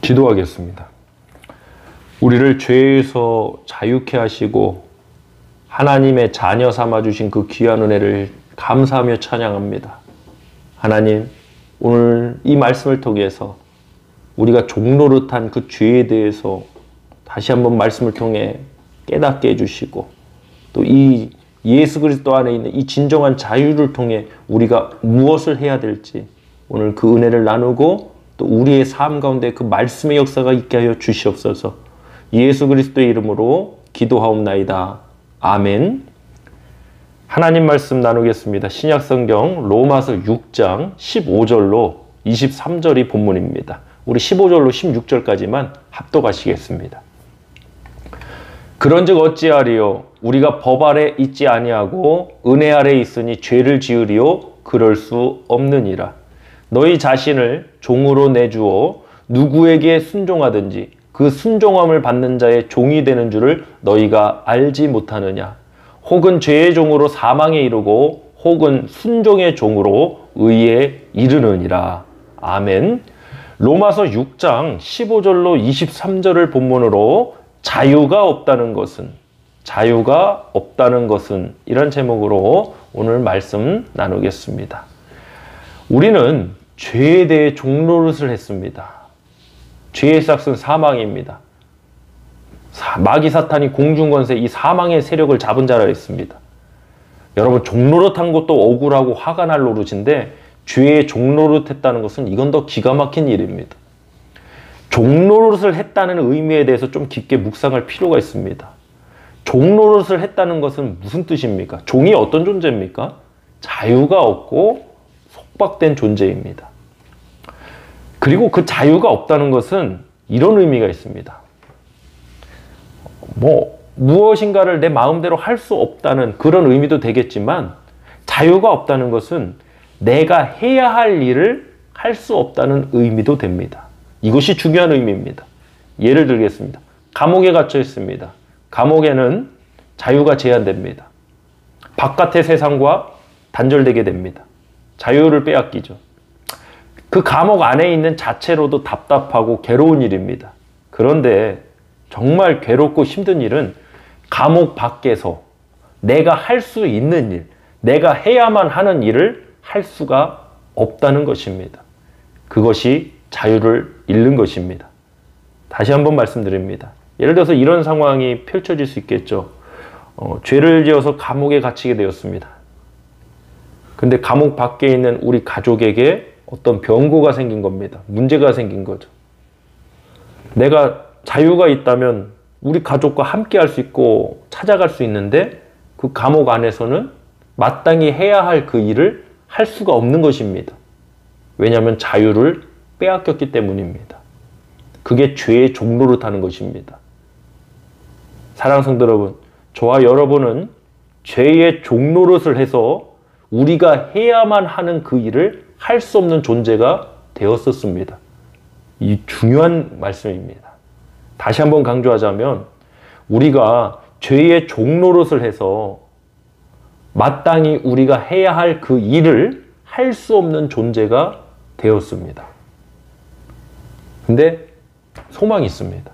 기도하겠습니다. 우리를 죄에서 자유케 하시고 하나님의 자녀 삼아주신 그 귀한 은혜를 감사하며 찬양합니다. 하나님, 오늘 이 말씀을 통해서 우리가 종노릇한 그 죄에 대해서 다시 한번 말씀을 통해 깨닫게 해주시고, 또 이 예수 그리스도 안에 있는 이 진정한 자유를 통해 우리가 무엇을 해야 될지 오늘 그 은혜를 나누고, 또 우리의 삶 가운데 그 말씀의 역사가 있게 하여 주시옵소서. 예수 그리스도의 이름으로 기도하옵나이다. 아멘. 하나님 말씀 나누겠습니다. 신약성경 로마서 6장 15절로 23절이 본문입니다. 우리 15절로 16절까지만 합독하시겠습니다. 그런즉 어찌하리요? 우리가 법 아래 있지 아니하고 은혜 아래 있으니 죄를 지으리요? 그럴 수 없느니라. 너희 자신을 종으로 내주어 누구에게 순종하든지 그 순종함을 받는 자의 종이 되는 줄을 너희가 알지 못하느냐? 혹은 죄의 종으로 사망에 이르고 혹은 순종의 종으로 의에 이르느니라. 아멘. 로마서 6장 15절로 23절을 본문으로 자유가 없다는 것은 이런 제목으로 오늘 말씀 나누겠습니다. 우리는 죄에 대해 종노릇을 했습니다. 죄의 삭은 사망입니다. 마귀 사탄이 공중권세 이 사망의 세력을 잡은 자라 했습니다. 여러분, 종노릇한 것도 억울하고 화가 날 노릇인데 죄의 종노릇했다는 것은 이건 더 기가 막힌 일입니다. 종노릇을 했다는 의미에 대해서 좀 깊게 묵상할 필요가 있습니다. 종노릇을 했다는 것은 무슨 뜻입니까? 종이 어떤 존재입니까? 자유가 없고 속박된 존재입니다. 그리고 그 자유가 없다는 것은 이런 의미가 있습니다. 무엇인가를 내 마음대로 할 수 없다는 그런 의미도 되겠지만, 자유가 없다는 것은 내가 해야 할 일을 할 수 없다는 의미도 됩니다. 이것이 중요한 의미입니다. 예를 들겠습니다. 감옥에 갇혀 있습니다. 감옥에는 자유가 제한됩니다. 바깥의 세상과 단절되게 됩니다. 자유를 빼앗기죠. 그 감옥 안에 있는 자체로도 답답하고 괴로운 일입니다. 그런데 정말 괴롭고 힘든 일은 감옥 밖에서 내가 할 수 있는 일, 내가 해야만 하는 일을 할 수가 없다는 것입니다. 그것이 자유를 잃는 것입니다. 다시 한번 말씀드립니다. 예를 들어서 이런 상황이 펼쳐질 수 있겠죠. 죄를 지어서 감옥에 갇히게 되었습니다. 근데 감옥 밖에 있는 우리 가족에게 어떤 변고가 생긴 겁니다. 문제가 생긴 거죠. 내가 자유가 있다면 우리 가족과 함께 할 수 있고 찾아갈 수 있는데, 그 감옥 안에서는 마땅히 해야 할 그 일을 할 수가 없는 것입니다. 왜냐하면 자유를 빼앗겼기 때문입니다. 그게 죄의 종노릇하는 것입니다. 사랑하는 성도 여러분, 저와 여러분은 죄의 종노릇을 해서 우리가 해야만 하는 그 일을 할 수 없는 존재가 되었었습니다. 이 중요한 말씀입니다. 다시 한번 강조하자면, 우리가 죄의 종노릇을 해서 마땅히 우리가 해야 할 그 일을 할 수 없는 존재가 되었습니다. 근데 소망이 있습니다.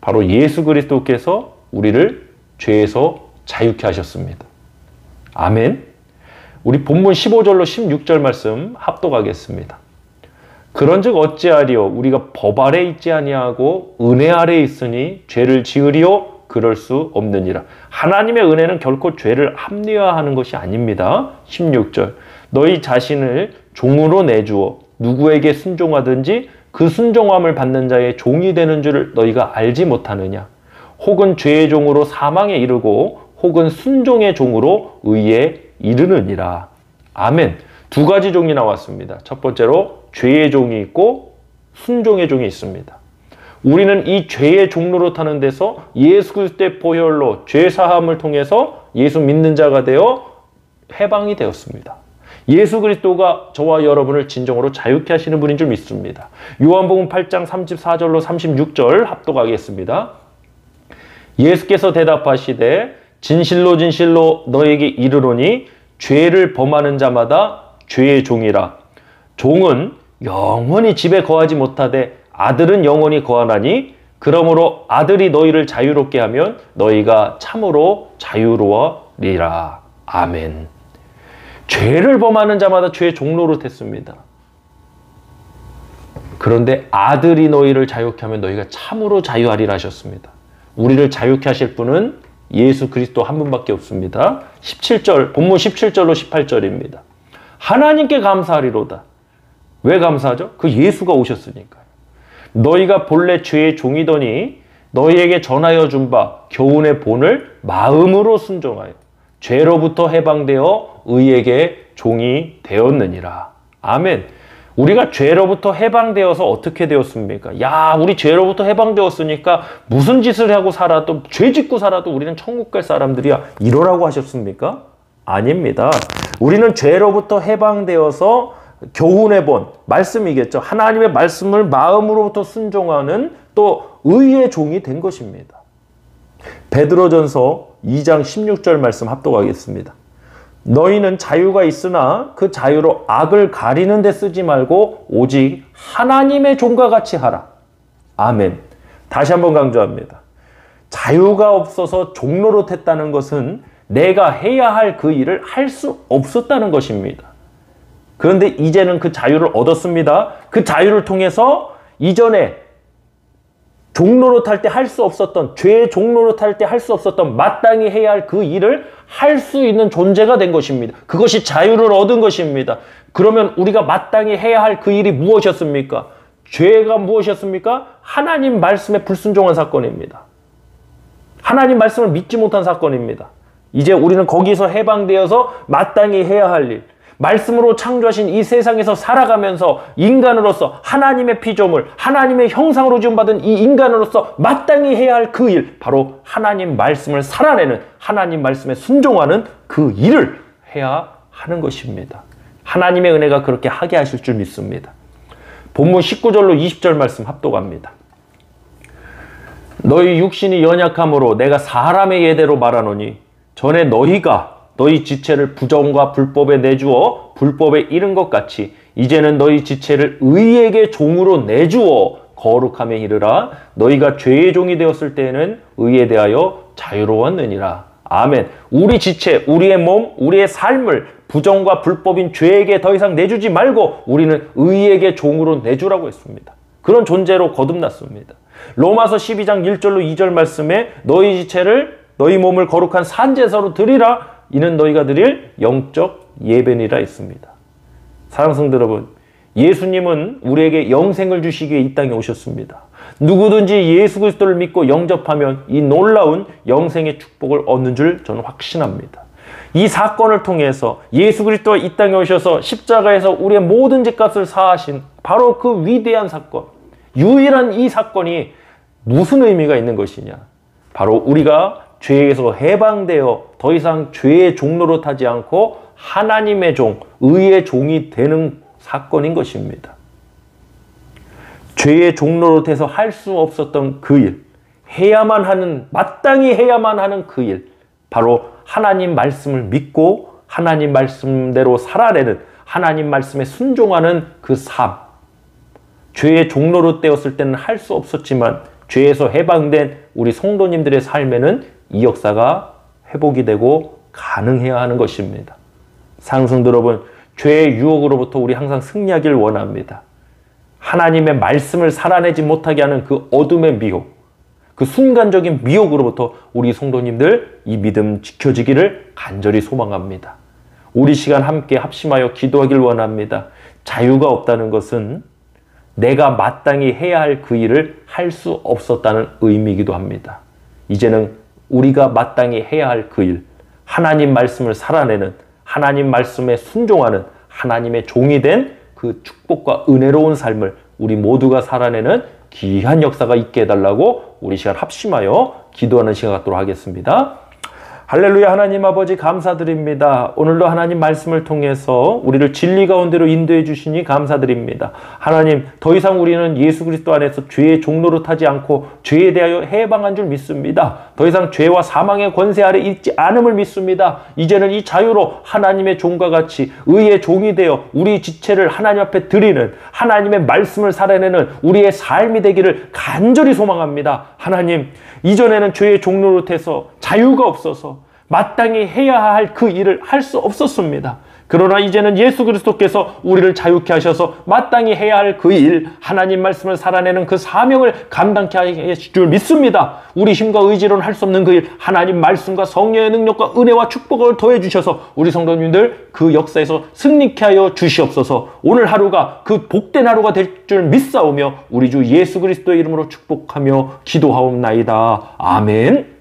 바로 예수 그리스도께서 우리를 죄에서 자유케 하셨습니다. 아멘. 우리 본문 15절로 16절 말씀 합독하겠습니다. 그런즉 어찌하리요? 우리가 법 아래 있지 아니하고 은혜 아래 있으니 죄를 지으리요? 그럴 수 없느니라. 하나님의 은혜는 결코 죄를 합리화하는 것이 아닙니다. 16절. 너희 자신을 종으로 내주어 누구에게 순종하든지 그 순종함을 받는 자의 종이 되는 줄을 너희가 알지 못하느냐? 혹은 죄의 종으로 사망에 이르고 혹은 순종의 종으로 의에 이르느니라. 아멘. 두 가지 종이 나왔습니다. 첫 번째로 죄의 종이 있고 순종의 종이 있습니다. 우리는 이 죄의 종노릇하는 데서 예수 그리스도의 보혈로 죄 사함을 통해서 예수 믿는 자가 되어 해방이 되었습니다. 예수 그리스도가 저와 여러분을 진정으로 자유케 하시는 분인 줄 믿습니다. 요한복음 8장 34절로 36절 합독하겠습니다. 예수께서 대답하시되 진실로 진실로 너에게 이르노니 죄를 범하는 자마다 죄의 종이라. 종은 영원히 집에 거하지 못하되 아들은 영원히 거하나니 그러므로 아들이 너희를 자유롭게 하면 너희가 참으로 자유로워리라. 아멘. 죄를 범하는 자마다 죄의 종로로 됐습니다. 그런데 아들이 너희를 자유케 하면 너희가 참으로 자유하리라 하셨습니다. 우리를 자유케 하실 분은 예수 그리스도 한 분밖에 없습니다. 17절, 본문 17절로 18절입니다. 하나님께 감사하리로다. 왜 감사하죠? 그 예수가 오셨으니까요. 너희가 본래 죄의 종이더니 너희에게 전하여 준 바 교훈의 본을 마음으로 순종하여 죄로부터 해방되어 의에게 종이 되었느니라. 아멘. 우리가 죄로부터 해방되어서 어떻게 되었습니까? 야, 우리 죄로부터 해방되었으니까 무슨 짓을 하고 살아도, 죄 짓고 살아도 우리는 천국 갈 사람들이야, 이러라고 하셨습니까? 아닙니다. 우리는 죄로부터 해방되어서 교훈의 본, 말씀이겠죠. 하나님의 말씀을 마음으로부터 순종하는 또 의의 종이 된 것입니다. 베드로전서 2장 16절 말씀 합독하겠습니다. 너희는 자유가 있으나 그 자유로 악을 가리는 데 쓰지 말고 오직 하나님의 종과 같이 하라. 아멘. 다시 한번 강조합니다. 자유가 없어서 종노릇했다는 것은 내가 해야 할 그 일을 할 수 없었다는 것입니다. 그런데 이제는 그 자유를 얻었습니다. 그 자유를 통해서 이전에 종노릇할 때 할 수 없었던, 죄의 종노릇할 때 할 수 없었던 마땅히 해야 할 그 일을 할 수 있는 존재가 된 것입니다. 그것이 자유를 얻은 것입니다. 그러면 우리가 마땅히 해야 할 그 일이 무엇이었습니까? 죄가 무엇이었습니까? 하나님 말씀에 불순종한 사건입니다. 하나님 말씀을 믿지 못한 사건입니다. 이제 우리는 거기서 해방되어서 마땅히 해야 할 일, 말씀으로 창조하신 이 세상에서 살아가면서 인간으로서 하나님의 피조물, 하나님의 형상으로 지음받은 이 인간으로서 마땅히 해야 할 그 일, 바로 하나님 말씀을 살아내는, 하나님 말씀에 순종하는 그 일을 해야 하는 것입니다. 하나님의 은혜가 그렇게 하게 하실 줄 믿습니다. 본문 19절로 20절 말씀 합독합니다. 너희 육신이 연약함으로 내가 사람의 예대로 말하노니 전에 너희가 너희 지체를 부정과 불법에 내주어 불법에 이른 것 같이 이제는 너희 지체를 의에게 종으로 내주어 거룩함에 이르라. 너희가 죄의 종이 되었을 때에는 의에 대하여 자유로웠느니라. 아멘. 우리 지체, 우리의 몸, 우리의 삶을 부정과 불법인 죄에게 더 이상 내주지 말고 우리는 의에게 종으로 내주라고 했습니다. 그런 존재로 거듭났습니다. 로마서 12장 1절로 2절 말씀에 너희 지체를, 너희 몸을 거룩한 산제사로 드리라. 이는 너희가 드릴 영적 예배니라 했습니다. 사랑하는 성도 여러분, 예수님은 우리에게 영생을 주시기 위해 이 땅에 오셨습니다. 누구든지 예수 그리스도를 믿고 영접하면 이 놀라운 영생의 축복을 얻는 줄 저는 확신합니다. 이 사건을 통해서 예수 그리스도가 이 땅에 오셔서 십자가에서 우리의 모든 죄값을 사하신 바로 그 위대한 사건, 유일한 이 사건이 무슨 의미가 있는 것이냐? 바로 우리가 죄에서 해방되어 더 이상 죄의 종로로 타지 않고 하나님의 종, 의의 종이 되는 사건인 것입니다. 죄의 종로로 돼서 할 수 없었던 그 일, 해야만 하는, 마땅히 해야만 하는 그 일, 바로 하나님 말씀을 믿고 하나님 말씀대로 살아내는, 하나님 말씀에 순종하는 그 삶. 죄의 종로로 되었을 때는 할 수 없었지만 죄에서 해방된 우리 성도님들의 삶에는 이 역사가 회복이 되고 가능해야 하는 것입니다. 상승도 여러분, 죄의 유혹으로부터 우리 항상 승리하길 원합니다. 하나님의 말씀을 살아내지 못하게 하는 그 어둠의 미혹, 그 순간적인 미혹으로부터 우리 성도님들 이 믿음 지켜지기를 간절히 소망합니다. 우리 시간 함께 합심하여 기도하길 원합니다. 자유가 없다는 것은 내가 마땅히 해야 할 그 일을 할 수 없었다는 의미이기도 합니다. 이제는 우리가 마땅히 해야 할 그 일, 하나님 말씀을 살아내는, 하나님 말씀에 순종하는 하나님의 종이 된 그 축복과 은혜로운 삶을 우리 모두가 살아내는 귀한 역사가 있게 해달라고 우리 시간 합심하여 기도하는 시간 갖도록 하겠습니다. 할렐루야. 하나님 아버지 감사드립니다. 오늘도 하나님 말씀을 통해서 우리를 진리 가운데로 인도해 주시니 감사드립니다. 하나님, 더 이상 우리는 예수 그리스도 안에서 죄의 종로로 타지 않고 죄에 대하여 해방한 줄 믿습니다. 더 이상 죄와 사망의 권세 아래 있지 않음을 믿습니다. 이제는 이 자유로 하나님의 종과 같이 의의 종이 되어 우리 지체를 하나님 앞에 드리는, 하나님의 말씀을 살아내는 우리의 삶이 되기를 간절히 소망합니다. 하나님, 이전에는 죄의 종 노릇해서 자유가 없어서 마땅히 해야 할 그 일을 할 수 없었습니다. 그러나 이제는 예수 그리스도께서 우리를 자유케 하셔서 마땅히 해야 할 그 일, 하나님 말씀을 살아내는 그 사명을 감당케 하실 줄 믿습니다. 우리 힘과 의지로는 할 수 없는 그 일, 하나님 말씀과 성령의 능력과 은혜와 축복을 더해 주셔서 우리 성도님들 그 역사에서 승리케 하여 주시옵소서. 오늘 하루가 그 복된 하루가 될 줄 믿사오며 우리 주 예수 그리스도의 이름으로 축복하며 기도하옵나이다. 아멘.